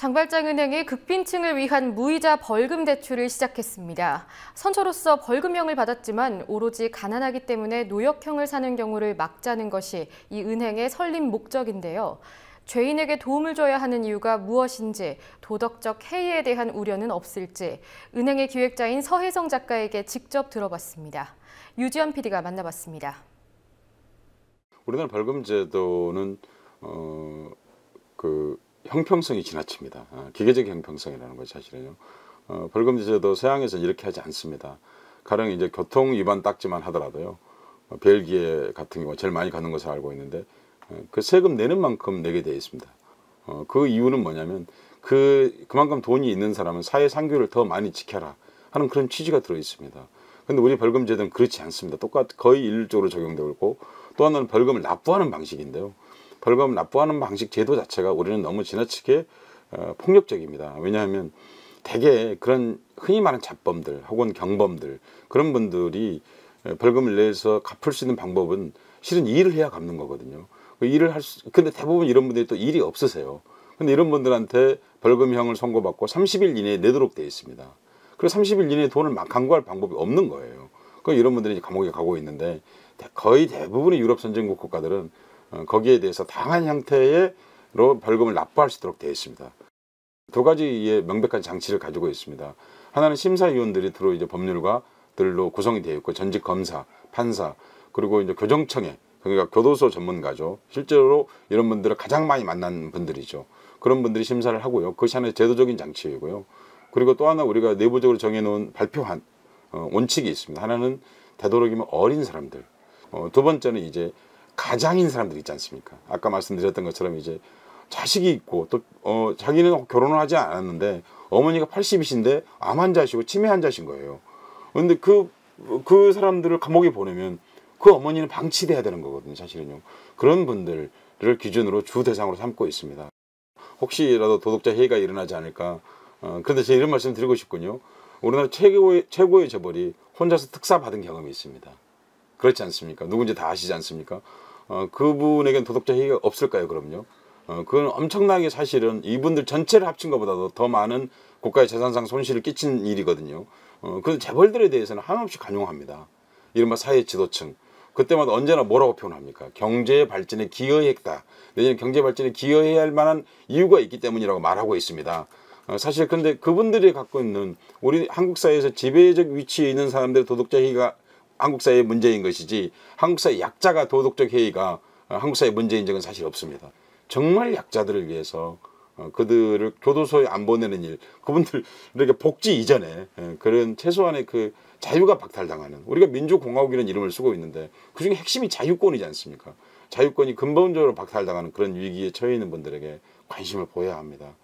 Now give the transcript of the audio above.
장발장은행이 극빈층을 위한 무이자 벌금 대출을 시작했습니다. 선처로서 벌금형을 받았지만 오로지 가난하기 때문에 노역형을 사는 경우를 막자는 것이 이 은행의 설립 목적인데요. 죄인에게 도움을 줘야 하는 이유가 무엇인지, 도덕적 해이에 대한 우려는 없을지 은행의 기획자인 서혜성 작가에게 직접 들어봤습니다. 유지연 PD가 만나봤습니다. 우리나라 벌금 제도는 형평성이 지나칩니다. 기계적 형평성이라는 것이 사실은요. 벌금 제도 서양에서는 이렇게 하지 않습니다. 가령 이제 교통 위반 딱지만 하더라도요. 벨기에 같은 경우 제일 많이 가는 것을 알고 있는데 그 세금 내는 만큼 내게 되어 있습니다. 그 이유는 뭐냐면 그만큼 돈이 있는 사람은 사회 상규를 더 많이 지켜라 하는 그런 취지가 들어 있습니다. 근데 우리 벌금 제도는 그렇지 않습니다. 거의 일률적으로 적용되고 있고, 또 하나는 벌금을 납부하는 방식인데요. 벌금을 납부하는 방식 제도 자체가 우리는 너무 지나치게 폭력적입니다. 왜냐하면 대개 그런 흔히 말하는 잡범들 혹은 경범들, 그런 분들이 벌금을 내서 갚을 수 있는 방법은 실은 일을 해야 갚는 거거든요. 근데 대부분 이런 분들이 또 일이 없으세요. 근데 이런 분들한테 벌금형을 선고받고 30일 이내에 내도록 되어 있습니다. 그래서 30일 이내에 돈을 막 강구할 방법이 없는 거예요. 이런 분들이 감옥에 가고 있는데, 거의 대부분의 유럽 선진국 국가들은 거기에 대해서 다양한 형태로 벌금을 납부할 수 있도록 되어 있습니다. 두 가지의 명백한 장치를 가지고 있습니다. 하나는 심사위원들이 주로 이제 법률가들로 구성이 되어 있고, 전직 검사, 판사, 그리고 이제 교정청에, 그러니까 교도소 전문가죠. 실제로 이런 분들을 가장 많이 만난 분들이죠. 그런 분들이 심사를 하고요. 그것이 하나의 제도적인 장치이고요. 그리고 또 하나 우리가 내부적으로 정해놓은 발표한 원칙이 있습니다. 하나는 되도록이면 어린 사람들, 두 번째는 이제 가장인 사람들 있지 않습니까? 아까 말씀드렸던 것처럼 이제 자식이 있고 또 자기는 결혼을 하지 않았는데 어머니가 80이신데 암 환자시고 치매 환자신 거예요. 그런데 그 사람들을 감옥에 보내면 그 어머니는 방치돼야 되는 거거든요, 사실은요. 그런 분들을 기준으로 주 대상으로 삼고 있습니다. 혹시라도 도덕적 해이가 일어나지 않을까. 그런데 제가 이런 말씀 드리고 싶군요. 우리나라 최고의 재벌이 혼자서 특사 받은 경험이 있습니다. 그렇지 않습니까? 누군지 다 아시지 않습니까? 그분에겐 도덕적 해이가 없을까요, 그럼요? 그건 엄청나게 사실은 이분들 전체를 합친 것보다도 더 많은 국가의 재산상 손실을 끼친 일이거든요. 그래서 재벌들에 대해서는 한없이 간용합니다. 이른바 사회 지도층. 그때마다 언제나 뭐라고 표현합니까? 경제 발전에 기여했다. 내지는 경제 발전에 기여해야 할 만한 이유가 있기 때문이라고 말하고 있습니다. 사실 근데 그분들이 갖고 있는 우리 한국 사회에서 지배적 위치에 있는 사람들의 도덕적 해이가 한국 사회의 문제인 것이지, 한국 사회 약자가 도덕적 해이가 한국 사회의 문제인 적은 사실 없습니다. 정말 약자들을 위해서 그들을 교도소에 안 보내는 일, 그분들에게 복지 이전에 그런 최소한의 그 자유가 박탈당하는, 우리가 민주공화국이라는 이름을 쓰고 있는데 그중에 핵심이 자유권이지 않습니까? 자유권이 근본적으로 박탈당하는 그런 위기에 처해 있는 분들에게 관심을 보여야 합니다.